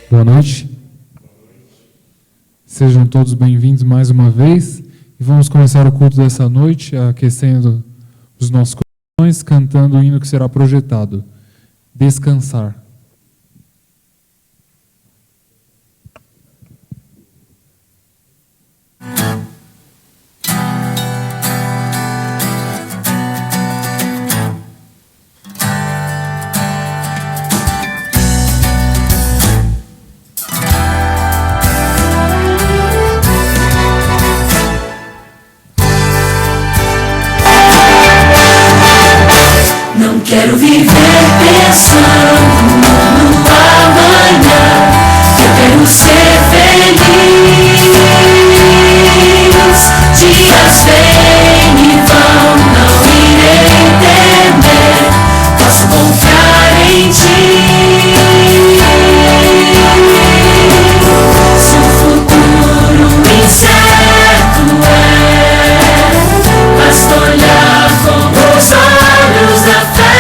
Boa noite. Sejam todos bem-vindos mais uma vez. E vamos começar o culto dessa noite aquecendo os nossos corações, cantando o hino que será projetado. Descansar. Quero viver pensando no amanhã. Eu quero ser feliz. Dias vêm e vão, não irei temer. Posso confiar em ti. Se o futuro incerto é, basta olhar com os olhos da fé.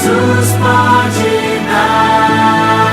Jesus pode dar.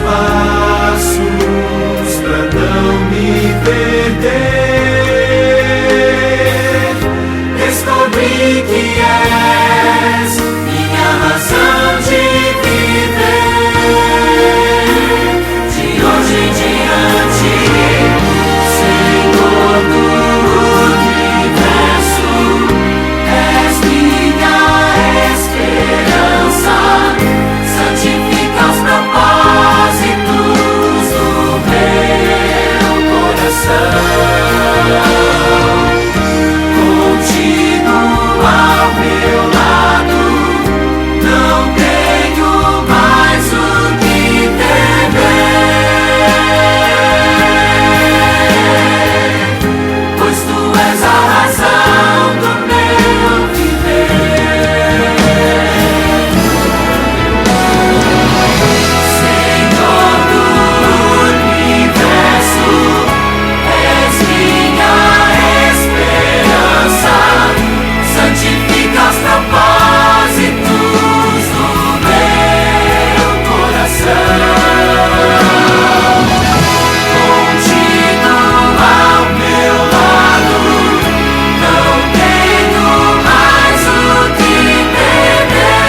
passos pra não me perder. Descobri que és minha razão de viver. De hoje em diante, Senhor do universo, és minha esperança. Santifica os propósitos do meu coração. Contigo ao meu lado, não tenho mais o que temer, pois tu és a razão do meu viver. Senhor do universo, és minha esperança. Santifica os propósitos do meu coração. Contigo ao meu lado, não tenho mais o que temer,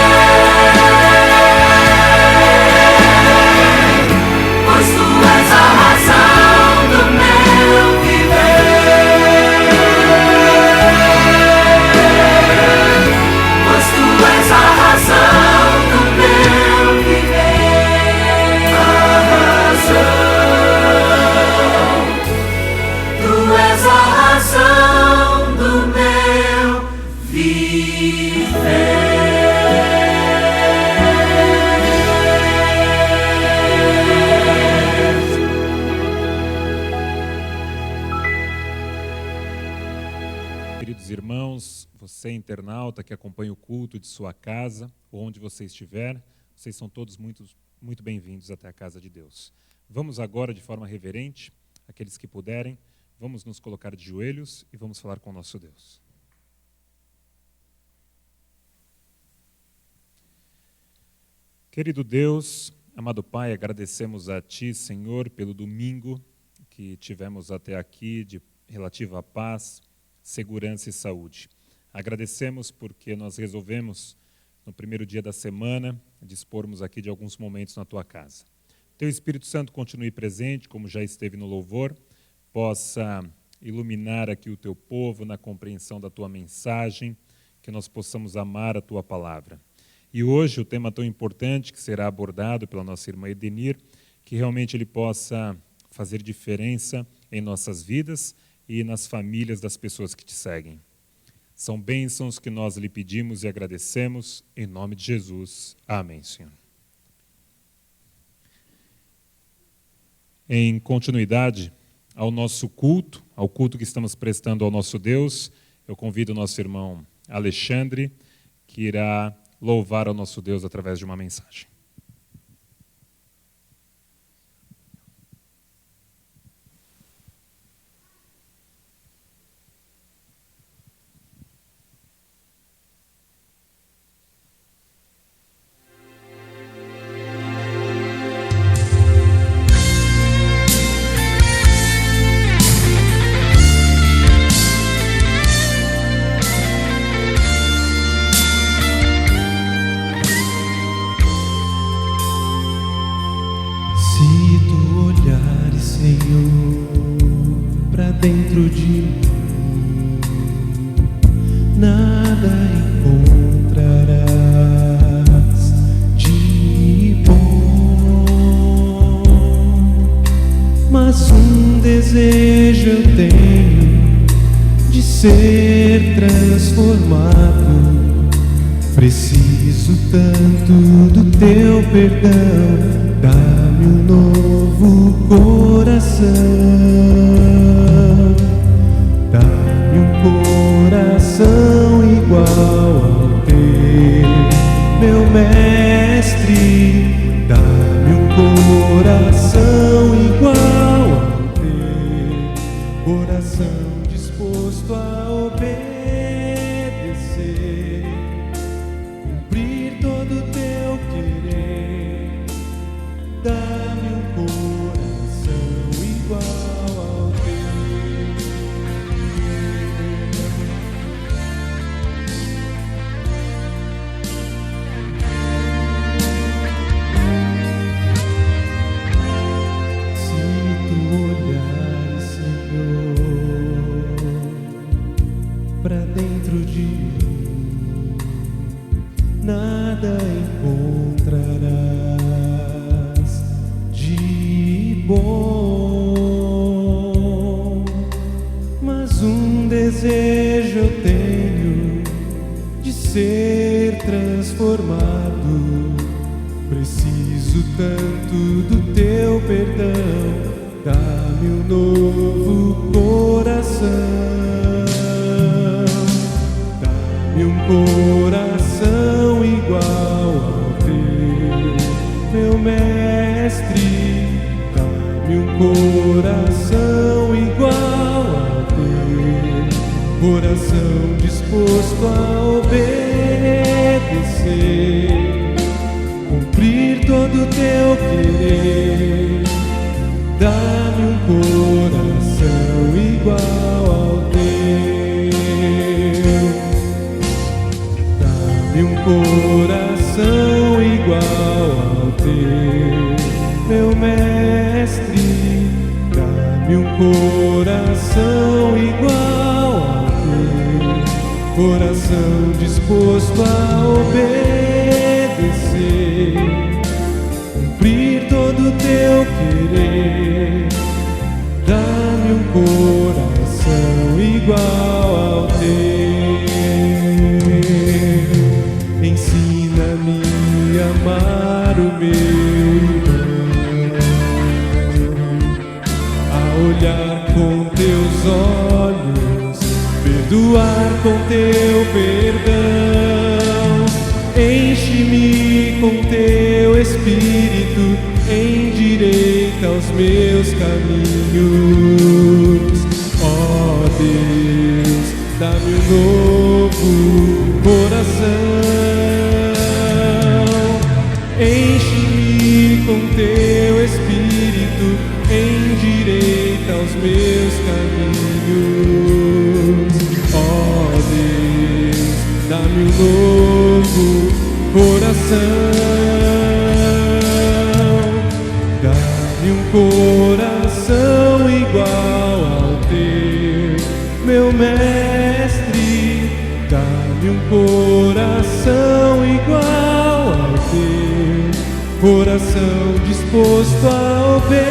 pois tu és a razão do meu viver. Pois tu és a razão do meu viver. A razão. Tu és a razão do meu viver. Queridos irmãos, você internauta que acompanha o culto de sua casa, ou onde você estiver, vocês são todos muito bem-vindos até a casa de Deus. Vamos agora, de forma reverente, aqueles que puderem, vamos nos colocar de joelhos e vamos falar com o nosso Deus. Querido Deus, amado Pai, agradecemos a Ti, Senhor, pelo domingo que tivemos até aqui de relativa paz, segurança e saúde. Agradecemos porque nós resolvemos, no primeiro dia da semana, dispormos aqui de alguns momentos na Tua casa. Teu Espírito Santo continue presente, como já esteve no louvor, possa iluminar aqui o Teu povo na compreensão da Tua mensagem, que nós possamos amar a Tua palavra. E hoje o tema tão importante que será abordado pela nossa irmã Edenir, que realmente ele possa fazer diferença em nossas vidas e nas famílias das pessoas que te seguem. São bênçãos que nós lhe pedimos e agradecemos, em nome de Jesus. Amém, Senhor. Em continuidade ao nosso culto, ao culto que estamos prestando ao nosso Deus, eu convido o nosso irmão Alexandre, que irá louvar ao nosso Deus através de uma mensagem. Dentro de mim nada encontrarás de bom, mas um desejo eu tenho de ser transformado. Preciso tanto do teu perdão, dá-me um novo coração. Dá-me um coração igual ao teu, meu mestre. Dá-me um coração igual ao teu, coração disposto a obedecer, cumprir todo o teu querer. Dá-me dentro de mim nada encontrarás de bom, mas um desejo eu tenho de ser transformado. Preciso tanto do teu perdão, dá-me um novo coração, dá-me um coração igual ao teu, meu mestre, dá-me um coração igual ao teu, coração disposto a obedecer, cumprir todo o teu querer. Dá-me um coração igual ao teu, dá-me um coração igual ao teu, meu mestre, dá-me um coração igual ao teu, coração disposto a obedecer, cumprir todo o teu querer. Dá-me um coração igual ao teu. Ensina-me a amar o meu irmão, a olhar com teus olhos, perdoar com teu perdão. Enche-me com teu Espírito, endireita os meus caminhos. Ó Deus, dá-me um novo coração. Enche-me com teu Espírito, endireita os meus caminhos. Ó Deus, dá-me um novo coração. Dá-me um coração igual ao teu, meu mestre. Dá-me um coração igual ao teu, coração disposto a obedecer,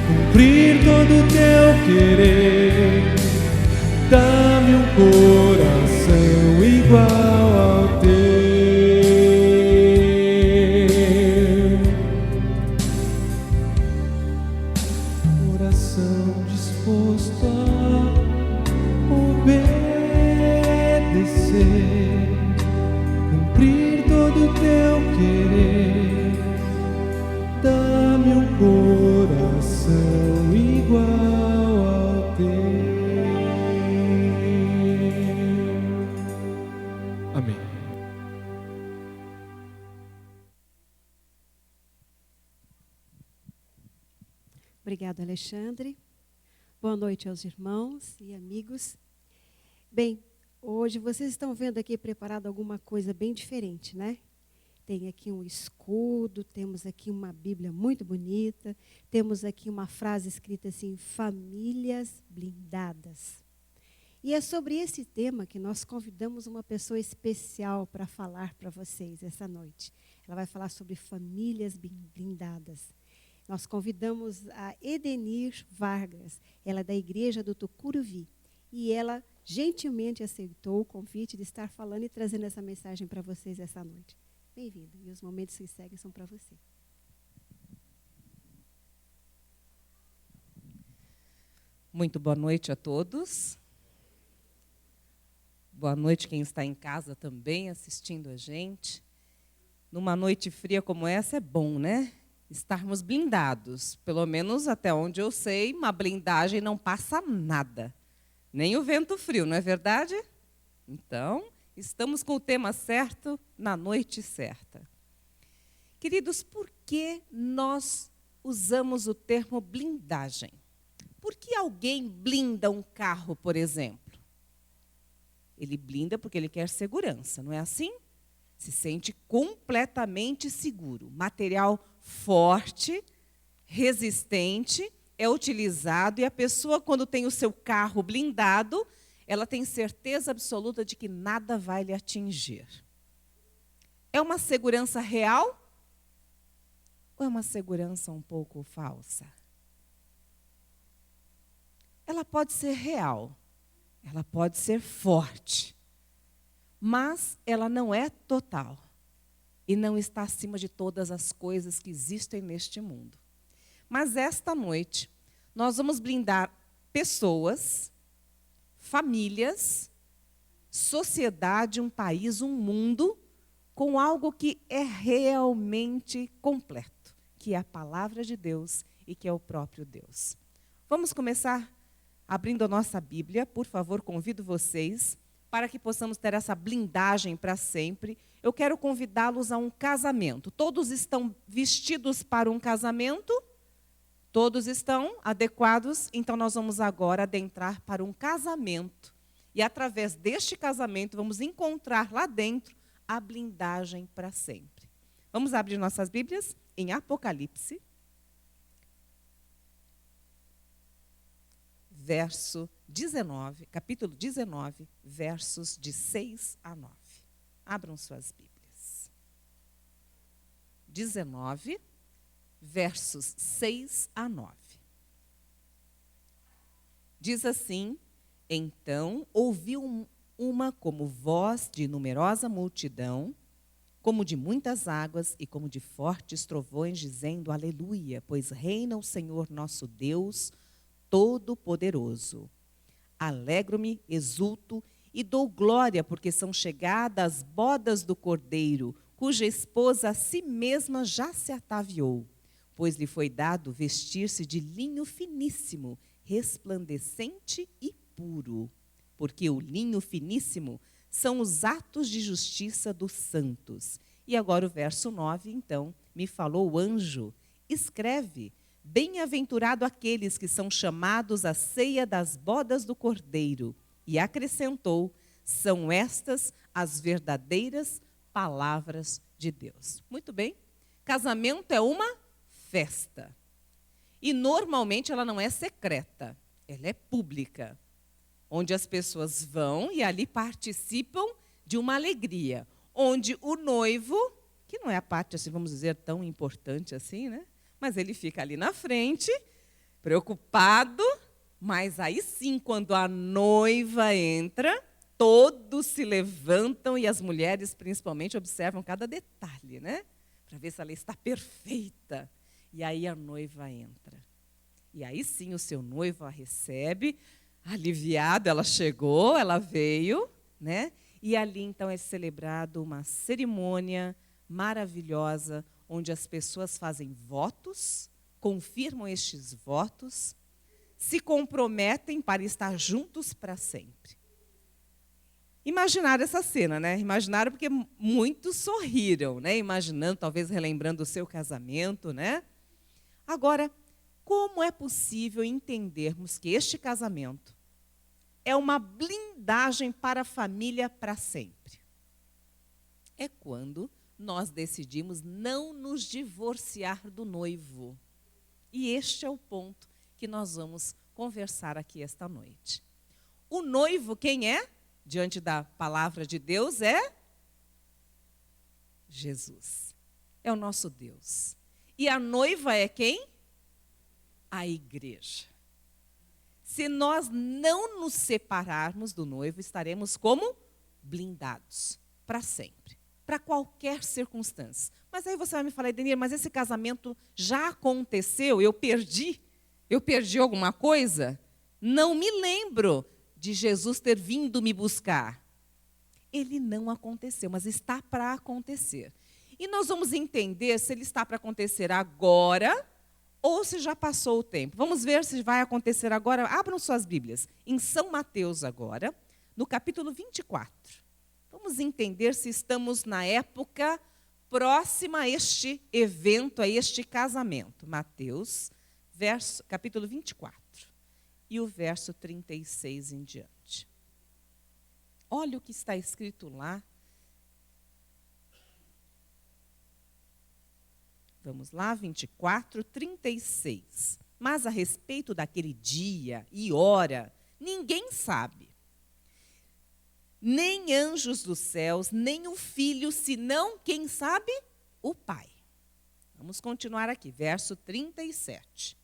cumprir todo o teu querer. Dá-me um coração igual ao teu. Coração disposto a obedecer, cumprir todo o teu querer. Dá-me um coração igual ao teu. Amém. Obrigado, Alexandre. Boa noite aos irmãos e amigos. Bem, hoje vocês estão vendo aqui preparado alguma coisa bem diferente, né? Tem aqui um escudo, temos aqui uma Bíblia muito bonita, temos aqui uma frase escrita assim, famílias blindadas. E é sobre esse tema que nós convidamos uma pessoa especial para falar para vocês essa noite. Ela vai falar sobre famílias blindadas. Nós convidamos a Edenir Vargas, ela é da igreja do Tucuruvi, e ela gentilmente aceitou o convite de estar falando e trazendo essa mensagem para vocês essa noite. Bem-vinda, e os momentos que seguem são para você. Muito boa noite a todos. Boa noite quem está em casa também assistindo a gente. Numa noite fria como essa é bom, né? Estarmos blindados. Pelo menos até onde eu sei, uma blindagem não passa nada. Nem o vento frio, não é verdade? Então, estamos com o tema certo na noite certa. Queridos, por que nós usamos o termo blindagem? Por que alguém blinda um carro, por exemplo? Ele blinda porque ele quer segurança, não é assim? Se sente completamente seguro. Material forte, resistente, é utilizado e a pessoa, quando tem o seu carro blindado, ela tem certeza absoluta de que nada vai lhe atingir. É uma segurança real ou é uma segurança um pouco falsa? Ela pode ser real, ela pode ser forte, mas ela não é total e não está acima de todas as coisas que existem neste mundo. Mas esta noite, nós vamos blindar pessoas, famílias, sociedade, um país, um mundo, com algo que é realmente completo, que é a palavra de Deus e que é o próprio Deus. Vamos começar abrindo a nossa Bíblia. Por favor, convido vocês para que possamos ter essa blindagem para sempre. Eu quero convidá-los a um casamento. Todos estão vestidos para um casamento? Todos estão adequados? Então nós vamos agora adentrar para um casamento. E através deste casamento vamos encontrar lá dentro a blindagem para sempre. Vamos abrir nossas Bíblias em Apocalipse, capítulo 19, versos de 6 a 9. Abram suas Bíblias. 19, versos 6 a 9. Diz assim: então ouvi uma como voz de numerosa multidão, como de muitas águas e como de fortes trovões, dizendo: aleluia, pois reina o Senhor nosso Deus Todo-Poderoso. Alegro-me, exulto e dou glória, porque são chegadas as bodas do Cordeiro, cuja esposa a si mesma já se ataviou, pois lhe foi dado vestir-se de linho finíssimo, resplandecente e puro, porque o linho finíssimo são os atos de justiça dos santos. E agora o verso 9, então, me falou o anjo: escreve, bem-aventurado aqueles que são chamados à ceia das bodas do Cordeiro. E acrescentou: são estas as verdadeiras palavras de Deus. Muito bem, casamento é uma festa. E normalmente ela não é secreta, ela é pública, onde as pessoas vão e ali participam de uma alegria, onde o noivo, que não é a parte, assim, vamos dizer, tão importante assim, né? Mas ele fica ali na frente, preocupado, mas aí sim, quando a noiva entra, todos se levantam e as mulheres, principalmente, observam cada detalhe, né? Para ver se ela está perfeita. E aí a noiva entra. E aí sim o seu noivo a recebe, aliviado, ela chegou, ela veio, né? E ali então é celebrado uma cerimônia maravilhosa, onde as pessoas fazem votos, confirmam estes votos, se comprometem para estar juntos para sempre. Imaginaram essa cena, né? Imaginaram porque muitos sorriram, né? Imaginando, talvez relembrando o seu casamento, né? Agora, como é possível entendermos que este casamento é uma blindagem para a família para sempre? É quando nós decidimos não nos divorciar do noivo. E este é o ponto que nós vamos conversar aqui esta noite. O noivo, quem é? Diante da palavra de Deus, é Jesus. É o nosso Deus. E a noiva é quem? A igreja. Se nós não nos separarmos do noivo, estaremos como blindados para sempre, para qualquer circunstância. Mas aí você vai me falar: Edenir, mas esse casamento já aconteceu? Eu perdi alguma coisa? Não me lembro de Jesus ter vindo me buscar. Ele não aconteceu, mas está para acontecer. E nós vamos entender se ele está para acontecer agora ou se já passou o tempo. Vamos ver se vai acontecer agora. Abram suas Bíblias em São Mateus agora, no capítulo 24. Vamos entender se estamos na época próxima a este evento, a este casamento. Mateus, capítulo 24, e o verso 36 em diante. Olha o que está escrito lá. Vamos lá, 24, 36. Mas a respeito daquele dia e hora, ninguém sabe. Nem anjos dos céus, nem o Filho, senão, quem sabe? O Pai. Vamos continuar aqui, verso 37.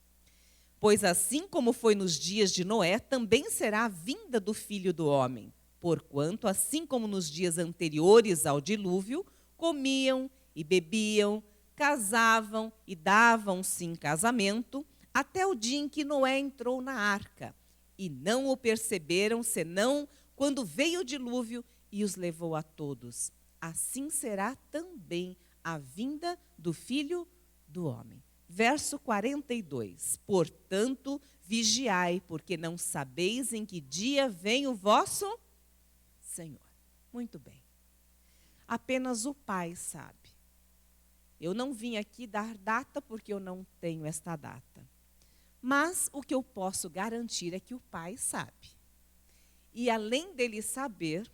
Pois assim como foi nos dias de Noé, também será a vinda do Filho do Homem. Porquanto, assim como nos dias anteriores ao dilúvio, comiam e bebiam, casavam e davam-se em casamento, até o dia em que Noé entrou na arca. E não o perceberam, senão quando veio o dilúvio e os levou a todos. Assim será também a vinda do Filho do Homem. Verso 42. Portanto, vigiai, porque não sabeis em que dia vem o vosso Senhor. Muito bem. Apenas o Pai sabe. Eu não vim aqui dar data porque eu não tenho esta data. Mas o que eu posso garantir é que o Pai sabe. E além dele saber,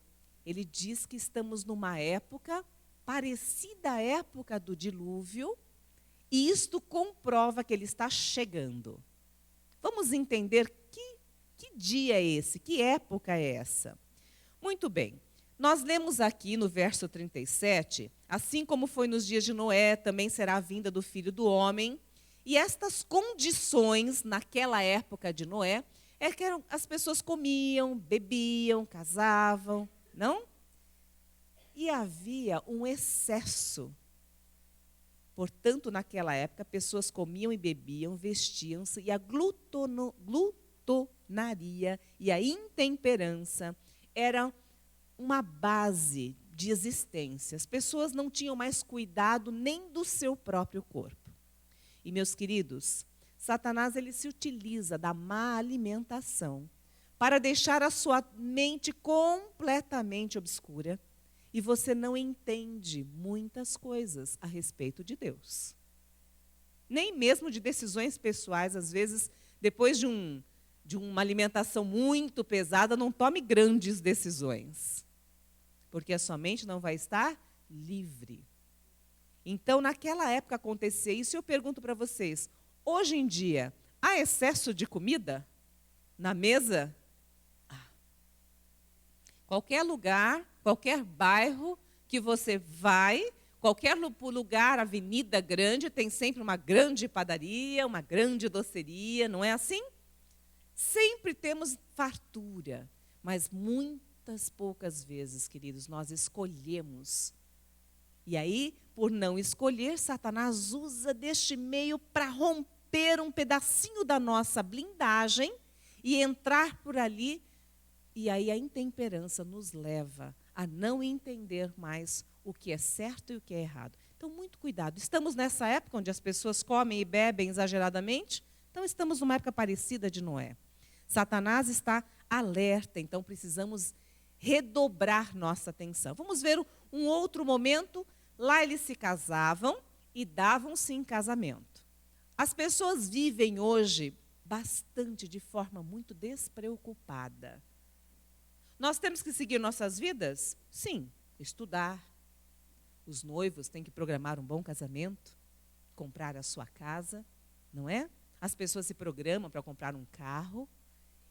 ele diz que estamos numa época parecida à época do dilúvio, e isto comprova que ele está chegando. Vamos entender que dia é esse, que época é essa? Muito bem. Nós lemos aqui no verso 37, assim como foi nos dias de Noé, também será a vinda do Filho do Homem. E estas condições, naquela época de Noé, é que as pessoas comiam, bebiam, casavam, não? E havia um excesso. Portanto, naquela época, pessoas comiam e bebiam, vestiam-se, e a glutonaria e a intemperança eram uma base de existência. As pessoas não tinham mais cuidado nem do seu próprio corpo. E, meus queridos, Satanás ele se utiliza da má alimentação para deixar a sua mente completamente obscura e você não entende muitas coisas a respeito de Deus. Nem mesmo de decisões pessoais, às vezes, depois de uma alimentação muito pesada, não tome grandes decisões, porque a sua mente não vai estar livre. Então, naquela época acontecia isso, e eu pergunto para vocês, hoje em dia, há excesso de comida na mesa? Qualquer lugar, qualquer bairro que você vai, qualquer lugar, avenida grande, tem sempre uma grande padaria, uma grande doceria, não é assim? Sempre temos fartura, mas muitas poucas vezes, queridos, nós escolhemos. E aí, por não escolher, Satanás usa deste meio para romper um pedacinho da nossa blindagem e entrar por ali. E aí a intemperança nos leva a não entender mais o que é certo e o que é errado. Então, muito cuidado. Estamos nessa época onde as pessoas comem e bebem exageradamente. Então, estamos numa época parecida de Noé. Satanás está alerta, então precisamos redobrar nossa atenção. Vamos ver um outro momento. Lá eles se casavam e davam-se em casamento. As pessoas vivem hoje bastante de forma muito despreocupada. Nós temos que seguir nossas vidas? Sim, estudar. Os noivos têm que programar um bom casamento, comprar a sua casa, não é? As pessoas se programam para comprar um carro.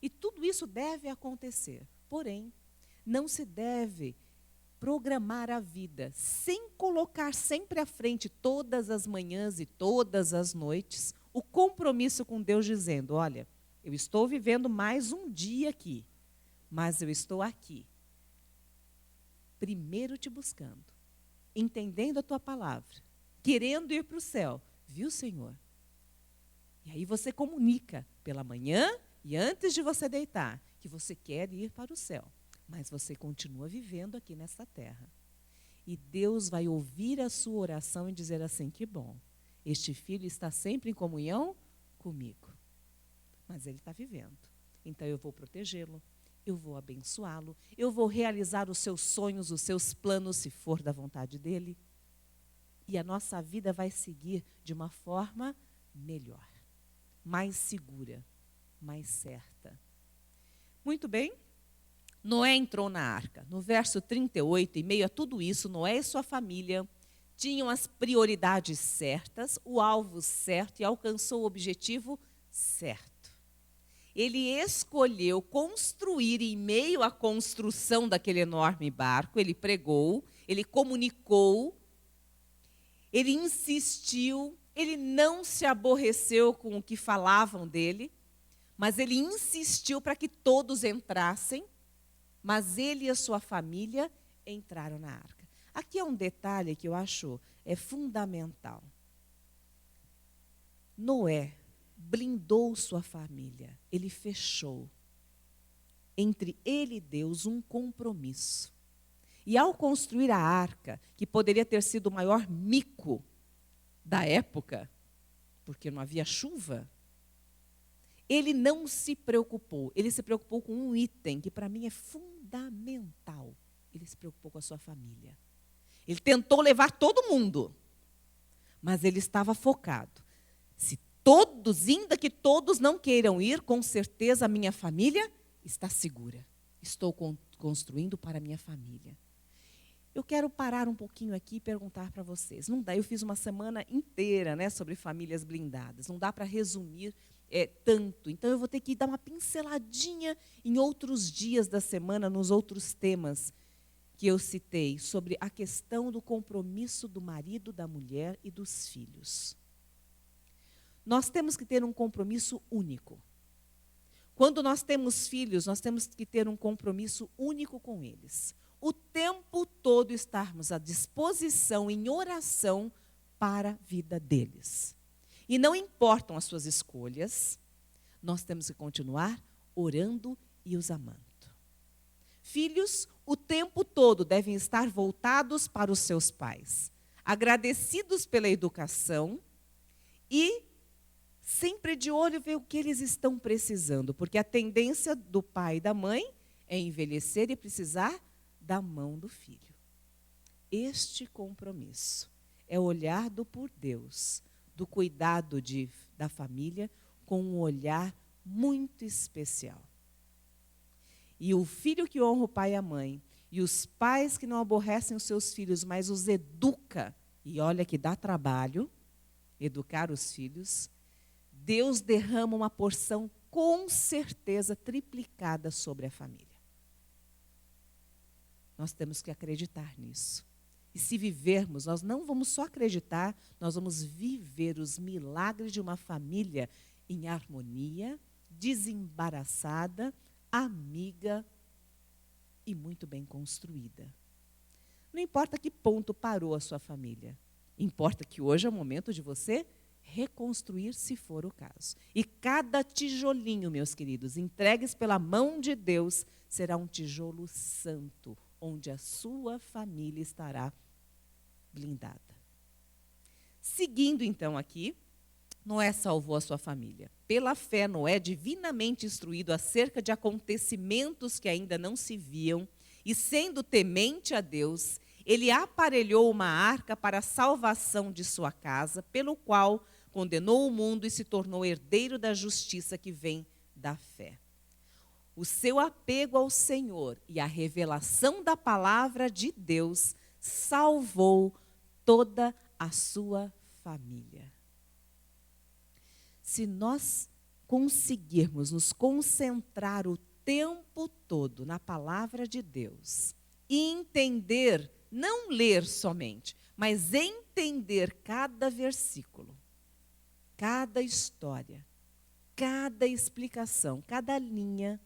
E tudo isso deve acontecer. Porém, não se deve programar a vida sem colocar sempre à frente, todas as manhãs e todas as noites, o compromisso com Deus, dizendo, olha, eu estou vivendo mais um dia aqui, mas eu estou aqui, primeiro te buscando, entendendo a tua palavra, querendo ir para o céu, viu, Senhor? E aí você comunica pela manhã e antes de você deitar, que você quer ir para o céu, mas você continua vivendo aqui nessa terra. E Deus vai ouvir a sua oração e dizer assim, que bom, este filho está sempre em comunhão comigo, mas ele está vivendo, então eu vou protegê-lo, eu vou abençoá-lo, eu vou realizar os seus sonhos, os seus planos, se for da vontade dele. E a nossa vida vai seguir de uma forma melhor, mais segura, mais certa. Muito bem. Noé entrou na arca. No verso 38, em meio a tudo isso, Noé e sua família tinham as prioridades certas, o alvo certo e alcançou o objetivo certo. Ele escolheu construir em meio à construção daquele enorme barco, ele pregou, ele comunicou, ele insistiu, ele não se aborreceu com o que falavam dele, mas ele insistiu para que todos entrassem, mas ele e a sua família entraram na arca. Aqui é um detalhe que eu acho fundamental. Noé blindou sua família, ele fechou entre ele e Deus um compromisso. E ao construir a arca, que poderia ter sido o maior mico da época, porque não havia chuva, ele não se preocupou. Ele se preocupou com um item que para mim é fundamental. Ele se preocupou com a sua família. Ele tentou levar todo mundo, mas ele estava focado. Se todos, ainda que todos não queiram ir, com certeza a minha família está segura. Estou construindo para a minha família. Eu quero parar um pouquinho aqui e perguntar para vocês. Não dá, eu fiz uma semana inteira, né, sobre famílias blindadas. Não dá para resumir tanto. Então, eu vou ter que dar uma pinceladinha em outros dias da semana, nos outros temas que eu citei, sobre a questão do compromisso do marido, da mulher e dos filhos. Nós temos que ter um compromisso único. Quando nós temos filhos, nós temos que ter um compromisso único com eles. O tempo todo estarmos à disposição em oração para a vida deles. E não importam as suas escolhas, nós temos que continuar orando e os amando. Filhos, o tempo todo devem estar voltados para os seus pais, agradecidos pela educação e sempre de olho ver o que eles estão precisando, porque a tendência do pai e da mãe é envelhecer e precisar da mão do filho. Este compromisso é olhado por Deus, do cuidado da família, com um olhar muito especial. E o filho que honra o pai e a mãe, e os pais que não aborrecem os seus filhos, mas os educa, e olha que dá trabalho educar os filhos, Deus derrama uma porção com certeza triplicada sobre a família. Nós temos que acreditar nisso. E se vivermos, nós não vamos só acreditar, nós vamos viver os milagres de uma família em harmonia, desembaraçada, amiga e muito bem construída. Não importa que ponto parou a sua família, importa que hoje é o momento de você reconstruir, se for o caso. E cada tijolinho, meus queridos, entregues pela mão de Deus, será um tijolo santo, onde a sua família estará blindada. Seguindo então aqui, Noé salvou a sua família. Pela fé, Noé, divinamente instruído acerca de acontecimentos que ainda não se viam, e sendo temente a Deus, ele aparelhou uma arca para a salvação de sua casa, pelo qual condenou o mundo e se tornou herdeiro da justiça que vem da fé. O seu apego ao Senhor e a revelação da palavra de Deus salvou toda a sua família. Se nós conseguirmos nos concentrar o tempo todo na palavra de Deus e entender, não ler somente, mas entender cada versículo, cada história, cada explicação, cada linha,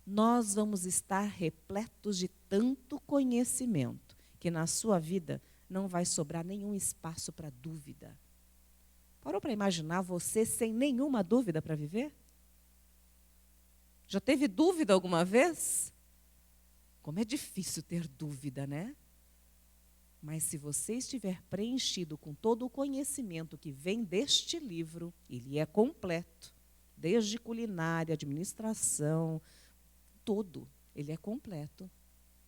nós vamos estar repletos de tanto conhecimento que na sua vida não vai sobrar nenhum espaço para dúvida. Parou para imaginar você sem nenhuma dúvida para viver? Já teve dúvida alguma vez? Como é difícil ter dúvida, né? Mas se você estiver preenchido com todo o conhecimento que vem deste livro, ele é completo, desde culinária, administração, todo, ele é completo.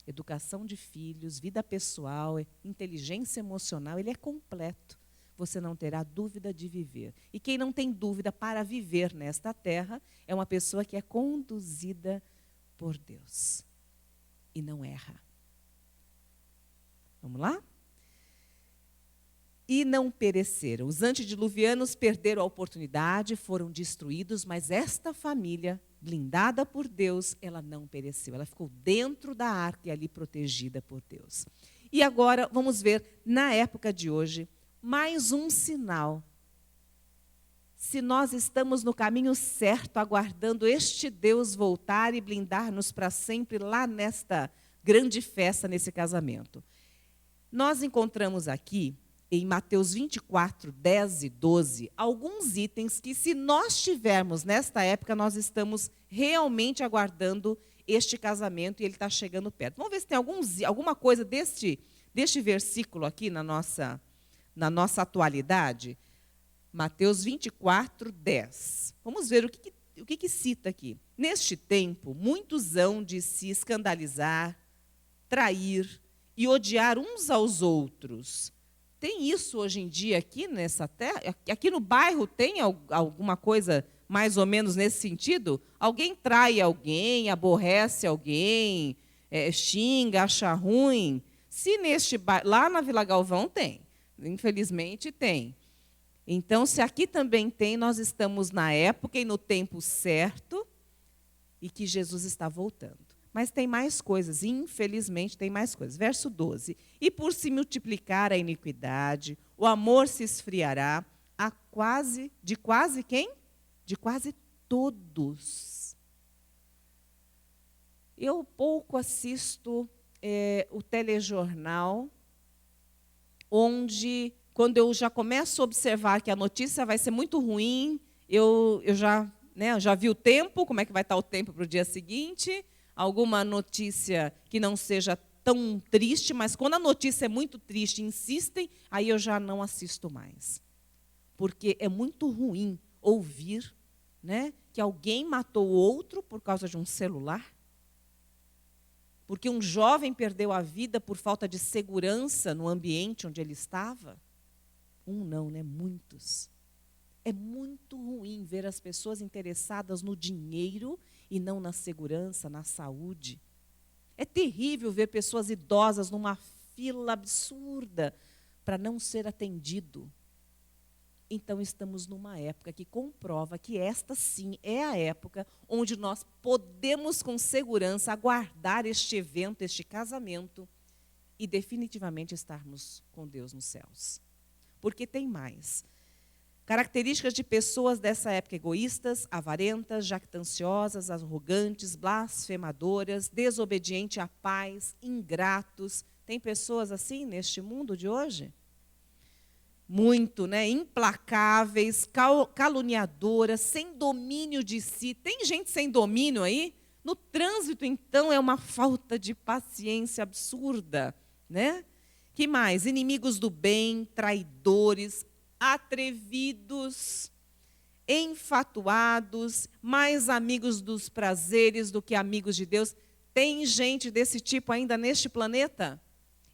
Educação de filhos, vida pessoal, inteligência emocional, ele é completo. Você não terá dúvida de viver. E quem não tem dúvida para viver nesta terra é uma pessoa que é conduzida por Deus e não erra. Vamos lá? e não pereceram. Os antediluvianos perderam a oportunidade, foram destruídos, mas esta família, blindada por Deus, ela não pereceu. Ela ficou dentro da arca e ali protegida por Deus. E agora vamos ver, na época de hoje, mais um sinal. Se nós estamos no caminho certo, aguardando este Deus voltar e blindar-nos para sempre lá nesta grande festa, nesse casamento. Nós encontramos aqui, em Mateus 24, 10 e 12, alguns itens que, se nós tivermos nesta época, nós estamos realmente aguardando este casamento e ele está chegando perto. Vamos ver se tem alguma coisa deste versículo aqui na nossa atualidade. Mateus 24, 10. Vamos ver o que cita aqui. Neste tempo, muitos hão de se escandalizar, trair e odiar uns aos outros. Tem isso hoje em dia aqui nessa terra? Aqui no bairro tem alguma coisa mais ou menos nesse sentido? Alguém trai alguém, aborrece alguém, xinga, acha ruim? Se neste bairro, lá na Vila Galvão tem, infelizmente tem. Então, se aqui também tem, nós estamos na época e no tempo certo e que Jesus está voltando. Mas tem mais coisas, infelizmente tem mais coisas. Verso 12. E por se multiplicar a iniquidade, o amor se esfriará de quase quem? De quase todos. Eu pouco assisto o telejornal, onde, quando eu já começo a observar que a notícia vai ser muito ruim, eu já vi o tempo, como é que vai estar o tempo para o dia seguinte, alguma notícia que não seja tão triste, mas quando a notícia é muito triste, insistem, aí eu já não assisto mais. Porque é muito ruim ouvir, né, que alguém matou o outro por causa de um celular, porque um jovem perdeu a vida por falta de segurança no ambiente onde ele estava. Não, né? Muitos. É muito ruim ver as pessoas interessadas no dinheiro e não na segurança, na saúde. É terrível ver pessoas idosas numa fila absurda para não ser atendido. Então, estamos numa época que comprova que esta, sim, é a época onde nós podemos, com segurança, aguardar este evento, este casamento, e definitivamente estarmos com Deus nos céus. Porque tem mais. Características de pessoas dessa época: egoístas, avarentas, jactanciosas, arrogantes, blasfemadoras, desobedientes a pais, ingratos. Tem pessoas assim neste mundo de hoje? Muito, né? Implacáveis, caluniadoras, sem domínio de si. Tem gente sem domínio aí? No trânsito, então, é uma falta de paciência absurda, né? Que mais? Inimigos do bem, traidores, atrevidos, enfatuados, mais amigos dos prazeres do que amigos de Deus. Tem gente desse tipo ainda neste planeta?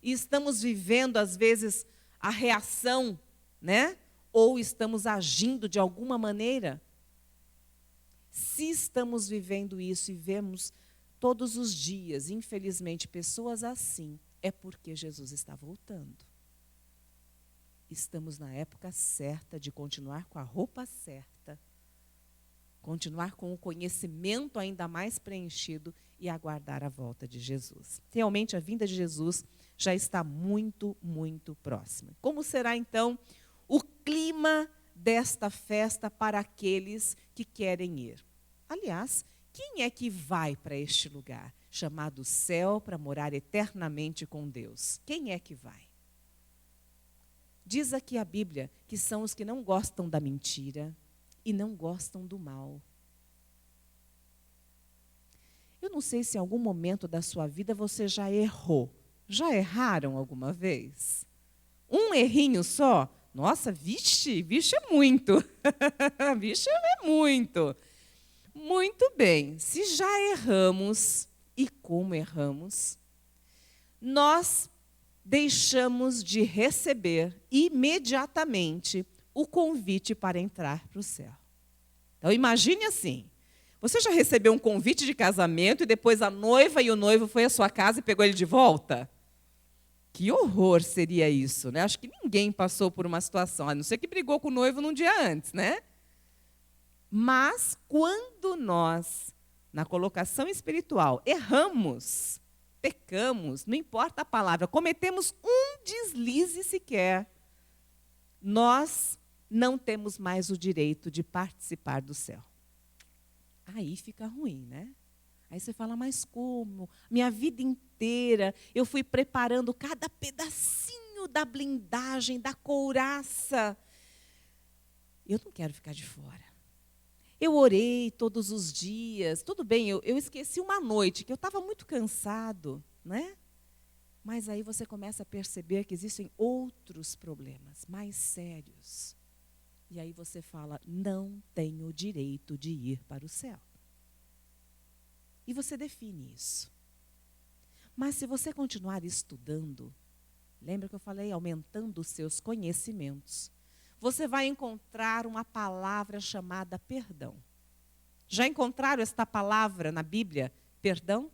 E estamos vivendo, às vezes, a reação, né? Ou estamos agindo de alguma maneira? Se estamos vivendo isso e vemos todos os dias, infelizmente, pessoas assim, é porque Jesus está voltando. Estamos na época certa de continuar com a roupa certa, continuar com o conhecimento ainda mais preenchido e aguardar a volta de Jesus. Realmente, a vinda de Jesus já está muito, muito próxima. Como será, então, o clima desta festa para aqueles que querem ir? Aliás, quem é que vai para este lugar, chamado céu, para morar eternamente com Deus? Quem é que vai? Diz aqui a Bíblia que são os que não gostam da mentira e não gostam do mal. Eu não sei se em algum momento da sua vida você já errou. Já erraram alguma vez? Um errinho só? Nossa, vixe é muito. Vixe é muito. Muito bem, se já erramos, e como erramos, nós deixamos de receber imediatamente o convite para entrar para o céu. Então, imagine assim, você já recebeu um convite de casamento e depois a noiva e o noivo foi à sua casa e pegou ele de volta? Que horror seria isso, né? Acho que ninguém passou por uma situação, a não ser que brigou com o noivo num dia antes, né? Mas quando nós, na colocação espiritual, erramos, pecamos, não importa a palavra, cometemos um deslize sequer, nós não temos mais o direito de participar do céu. Aí fica ruim, né? Aí você fala, mas como? Minha vida inteira eu fui preparando cada pedacinho da blindagem, da couraça. Eu não quero ficar de fora. Eu orei todos os dias. Tudo bem, eu esqueci uma noite, que eu estava muito cansado, né? Mas aí você começa a perceber que existem outros problemas mais sérios. E aí você fala, não tenho direito de ir para o céu. E você define isso. Mas se você continuar estudando, lembra que eu falei, aumentando os seus conhecimentos, você vai encontrar uma palavra chamada perdão. Já encontraram esta palavra na Bíblia, perdão?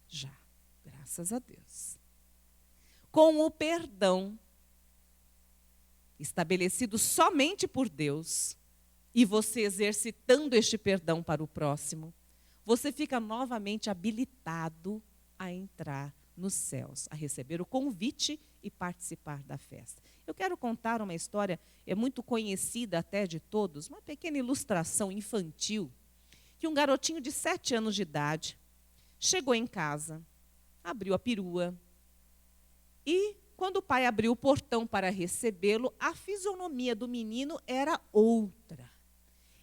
Já, graças a Deus. Com o perdão, estabelecido somente por Deus, e você exercitando este perdão para o próximo, você fica novamente habilitado a entrar nos céus, a receber o convite e participar da festa. Eu quero contar uma história, é muito conhecida até de todos, uma pequena ilustração infantil, que um garotinho de 7 anos de idade chegou em casa, abriu a perua, e quando o pai abriu o portão para recebê-lo, a fisionomia do menino era outra.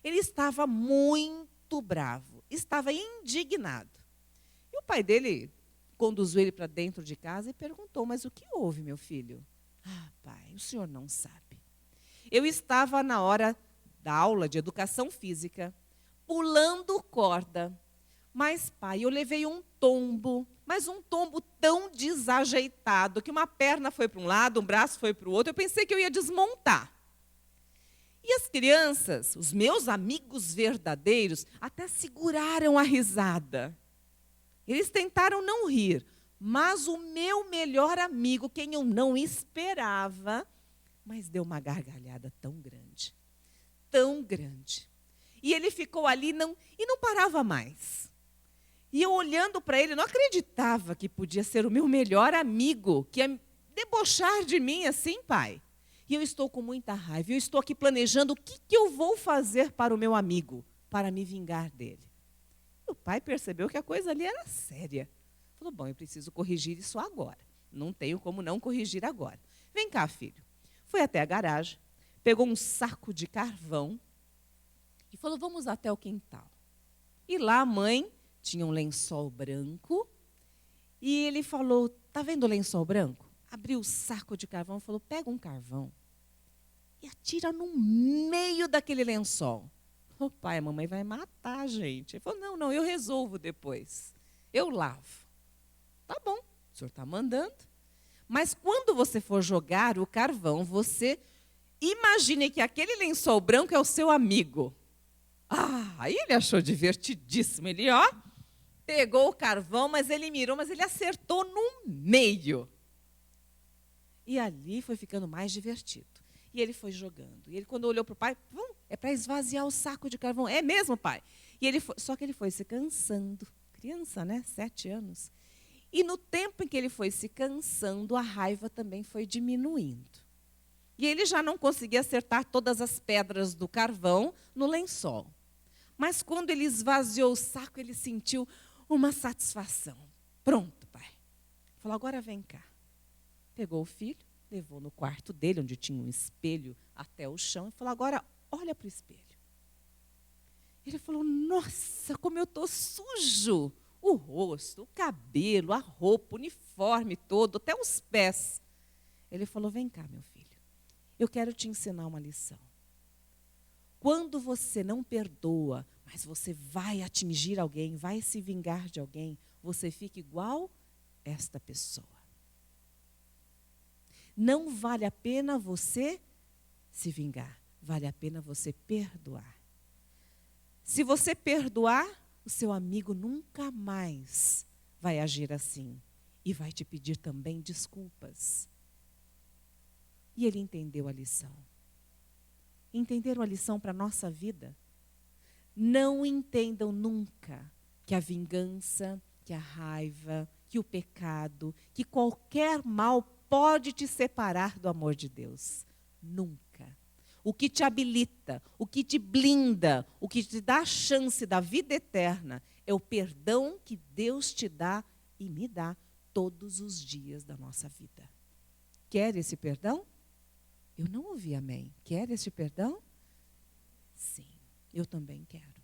Ele estava muito bravo, estava indignado. E o pai dele conduziu ele para dentro de casa e perguntou, mas o que houve, meu filho? Ah, pai, o senhor não sabe. Eu estava na hora da aula de educação física, pulando corda. Mas, pai, eu levei um tombo, mas um tombo tão desajeitado que uma perna foi para um lado, um braço foi para o outro, eu pensei que eu ia desmontar. E as crianças, os meus amigos verdadeiros, até seguraram a risada. Eles tentaram não rir, mas o meu melhor amigo, quem eu não esperava, mas deu uma gargalhada tão grande, tão grande. E ele ficou ali e não parava mais. E eu olhando para ele, não acreditava que podia ser o meu melhor amigo, que ia debochar de mim assim, pai. E eu estou com muita raiva, eu estou aqui planejando o que eu vou fazer para o meu amigo, para me vingar dele. O pai percebeu que a coisa ali era séria. Falou, bom, eu preciso corrigir isso agora. Não tenho como não corrigir agora. Vem cá, filho. Foi até a garagem, pegou um saco de carvão e falou, vamos até o quintal. E lá a mãe tinha um lençol branco e ele falou, tá vendo o lençol branco? Abriu o saco de carvão e falou, pega um carvão e atira no meio daquele lençol. O pai, a mamãe vai matar a gente. Ele falou, não, eu resolvo depois. Eu lavo. Tá bom, o senhor está mandando. Mas quando você for jogar o carvão, você imagine que aquele lençol branco é o seu amigo. Ah, aí ele achou divertidíssimo. Ele, pegou o carvão, mas ele mirou, mas ele acertou no meio. E ali foi ficando mais divertido. E ele foi jogando. E ele, quando olhou para o pai, é para esvaziar o saco de carvão. É mesmo, pai? E ele só que ele foi se cansando. Criança, né? 7 anos. E no tempo em que ele foi se cansando, a raiva também foi diminuindo. E ele já não conseguia acertar todas as pedras do carvão no lençol. Mas quando ele esvaziou o saco, ele sentiu uma satisfação. Pronto, pai. Falou, agora vem cá. Pegou o filho, levou no quarto dele, onde tinha um espelho até o chão, e falou, agora olha para o espelho. Ele falou, nossa, como eu estou sujo. O rosto, o cabelo, a roupa, o uniforme todo, até os pés. Ele falou, vem cá, meu filho, eu quero te ensinar uma lição. Quando você não perdoa, mas você vai atingir alguém, vai se vingar de alguém, você fica igual esta pessoa. Não vale a pena você se vingar, vale a pena você perdoar. Se você perdoar, o seu amigo nunca mais vai agir assim. e vai te pedir também desculpas. E ele entendeu a lição. Entenderam a lição para a nossa vida? Não entendam nunca que a vingança, que a raiva, que o pecado, que qualquer mal pode te separar do amor de Deus. Nunca. O que te habilita, o que te blinda, o que te dá a chance da vida eterna é o perdão que Deus te dá e me dá todos os dias da nossa vida. Quer esse perdão? Eu não ouvi amém. Quer este perdão? Sim, eu também quero.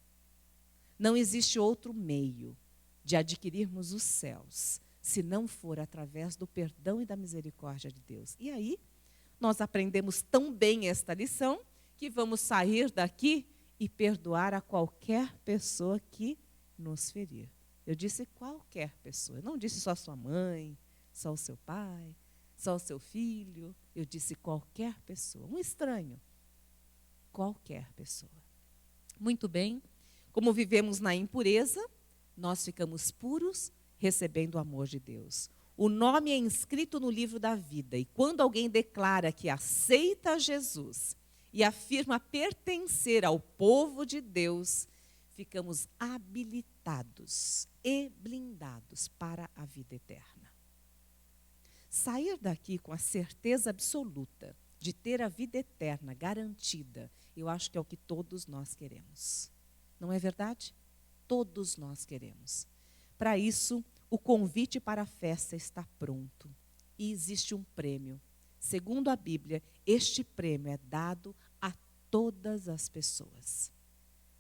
Não existe outro meio de adquirirmos os céus, se não for através do perdão e da misericórdia de Deus. E aí, nós aprendemos tão bem esta lição, que vamos sair daqui e perdoar a qualquer pessoa que nos ferir. Eu disse qualquer pessoa, eu não disse só sua mãe, só o seu pai, só o seu filho. Eu disse qualquer pessoa, um estranho. Qualquer pessoa. Muito bem, como vivemos na impureza, nós ficamos puros, recebendo o amor de Deus. O nome é inscrito no livro da vida, e quando alguém declara que aceita Jesus e afirma pertencer ao povo de Deus, ficamos habilitados e blindados para a vida eterna. Sair daqui com a certeza absoluta de ter a vida eterna garantida, eu acho que é o que todos nós queremos. Não é verdade? Todos nós queremos. Para isso, o convite para a festa está pronto. E existe um prêmio. Segundo a Bíblia, este prêmio é dado a todas as pessoas,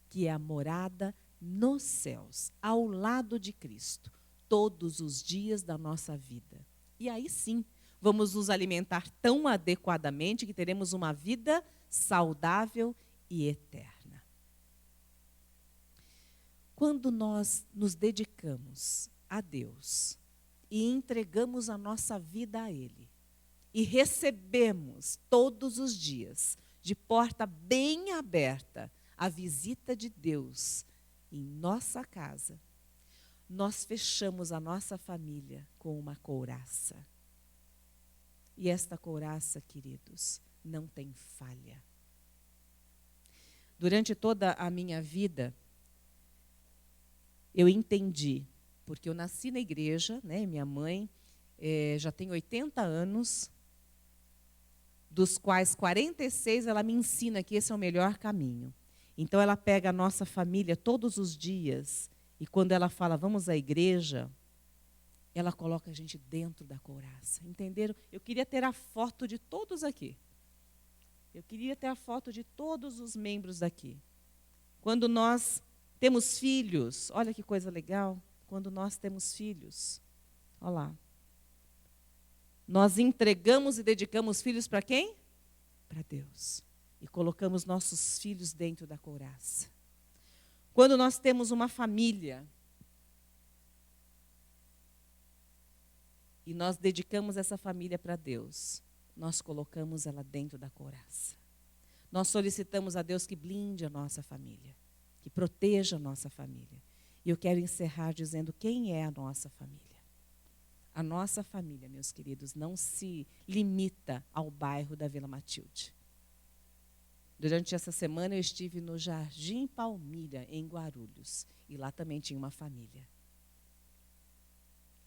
que é a morada nos céus, ao lado de Cristo, todos os dias da nossa vida. E aí sim, vamos nos alimentar tão adequadamente que teremos uma vida saudável e eterna. Quando nós nos dedicamos a Deus e entregamos a nossa vida a Ele e recebemos todos os dias, de porta bem aberta, a visita de Deus em nossa casa, nós fechamos a nossa família com uma couraça. E esta couraça, queridos, não tem falha. Durante toda a minha vida, eu entendi, porque eu nasci na igreja, né, minha mãe já tem 80 anos, dos quais 46 ela me ensina que esse é o melhor caminho. Então ela pega a nossa família todos os dias, e quando ela fala, vamos à igreja, ela coloca a gente dentro da couraça. Entenderam? Eu queria ter a foto de todos aqui. Eu queria ter a foto de todos os membros daqui. Quando nós temos filhos, olha que coisa legal, quando nós temos filhos, olha lá. Nós entregamos e dedicamos filhos para quem? Para Deus. E colocamos nossos filhos dentro da couraça. Quando nós temos uma família, e nós dedicamos essa família para Deus, nós colocamos ela dentro da couraça. Nós solicitamos a Deus que blinde a nossa família, que proteja a nossa família. E eu quero encerrar dizendo quem é a nossa família. A nossa família, meus queridos, não se limita ao bairro da Vila Matilde. Durante essa semana eu estive no Jardim Palmira, em Guarulhos, e lá também tinha uma família.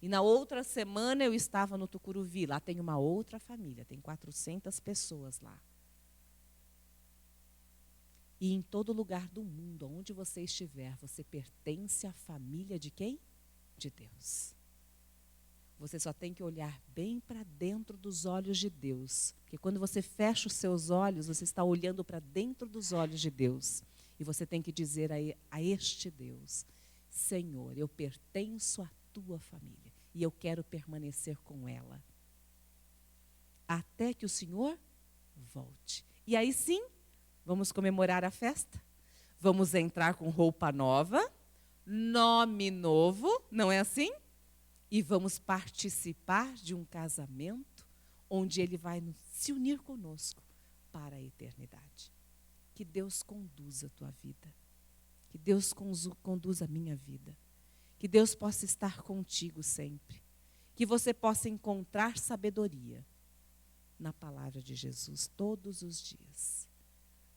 E na outra semana eu estava no Tucuruvi, lá tem uma outra família, tem 400 pessoas lá. E em todo lugar do mundo, onde você estiver, você pertence à família de quem? De Deus. Você só tem que olhar bem para dentro dos olhos de Deus. Porque quando você fecha os seus olhos, você está olhando para dentro dos olhos de Deus. E você tem que dizer a este Deus, Senhor, eu pertenço à tua família. E eu quero permanecer com ela. Até que o Senhor volte. E aí sim, vamos comemorar a festa. Vamos entrar com roupa nova, nome novo, não é assim? E vamos participar de um casamento onde Ele vai se unir conosco para a eternidade. Que Deus conduza a tua vida. Que Deus conduza a minha vida. Que Deus possa estar contigo sempre. que você possa encontrar sabedoria na palavra de Jesus todos os dias.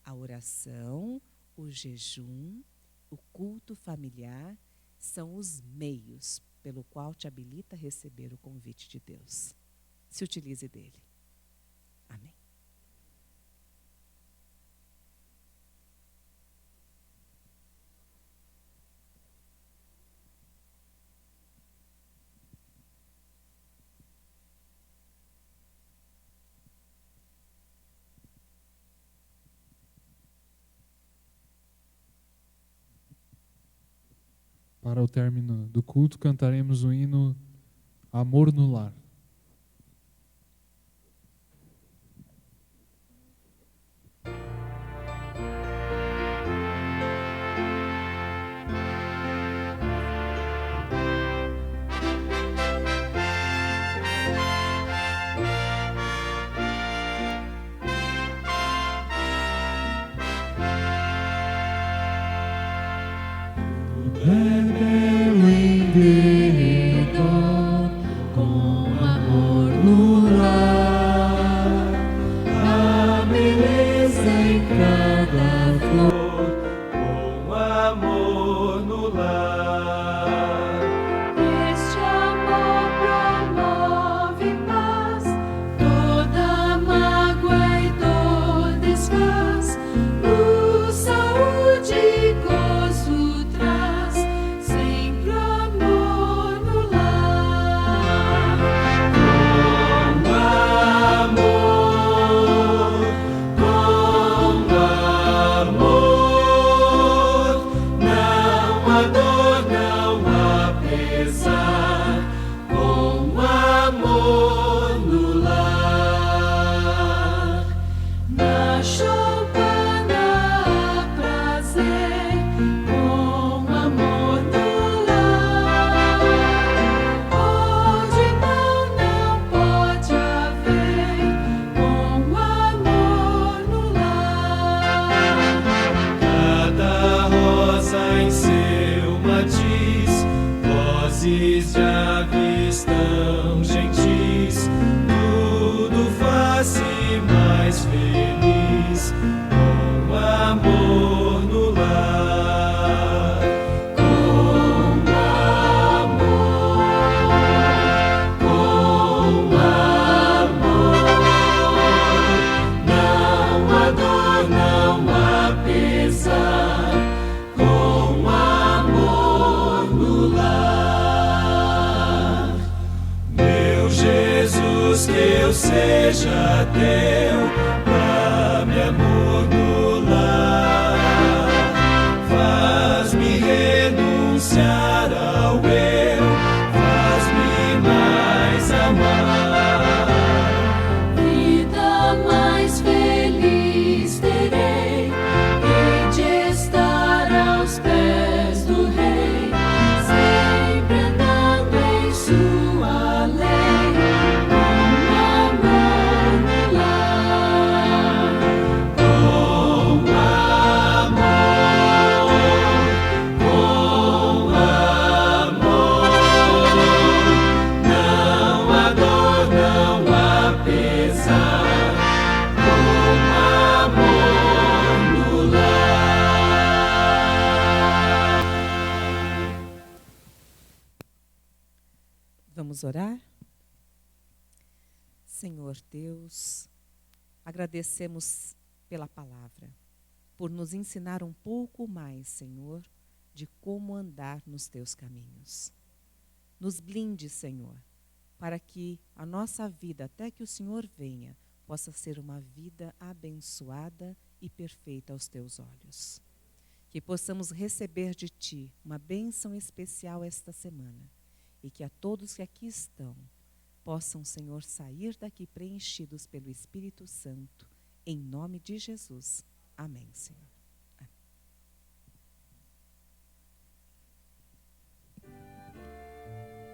A oração, o jejum, o culto familiar são os meios pelo qual te habilita a receber o convite de Deus. Se utilize dele. Amém. Para o término do culto, cantaremos o hino Amor no Lar. Bebeu em derredor com amor no lar, a beleza em cada flor, com amor no lar. Este amor promove paz, toda mágoa e dor desfaz, luz, saúde e gozo traz, sempre amor no lar. Com amor, não há dor, não há pesar, com amor no lar. Na choupana há prazer, com amor no lar. Onde mal não pode haver, com amor no lar. Cada rosa em seu matiz, vozes de aves tão gentis, tudo faz-se mais feliz, com amor no lar. Com amor, não há dor, não há pesar, com amor no lar. Meu Jesus, que eu seja teu, dá-me amor no lar. Faz-me renunciar ao eu, faz-me mais amar. Vida mais feliz terei, hei de estar aos pés do Rei, sempre andando em sua lei, com amor no lar. Com amor, não há dor, não há pesar, com amor no lar. Vamos orar? Senhor Deus, agradecemos pela palavra, por nos ensinar um pouco mais, Senhor, de como andar nos teus caminhos. Nos blinde, Senhor, para que a nossa vida, até que o Senhor venha, possa ser uma vida abençoada e perfeita aos teus olhos. Que possamos receber de Ti uma bênção especial esta semana e que a todos que aqui estão possam, Senhor, sair daqui preenchidos pelo Espírito Santo, em nome de Jesus. Amém, Senhor.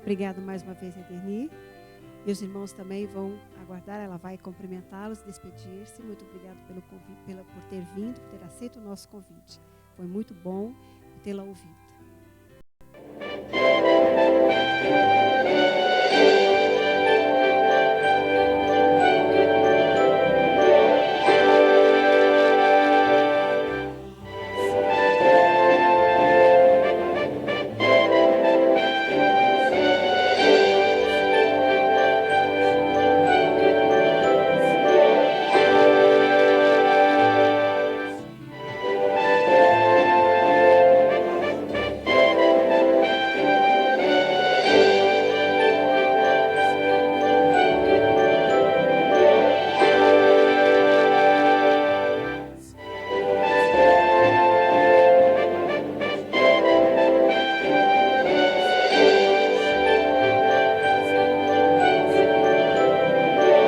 Obrigado mais uma vez, Eterni. E os irmãos também vão aguardar, ela vai cumprimentá-los, despedir-se. Muito obrigado pelo convite, por ter vindo, por ter aceito o nosso convite. Foi muito bom tê-la ouvido.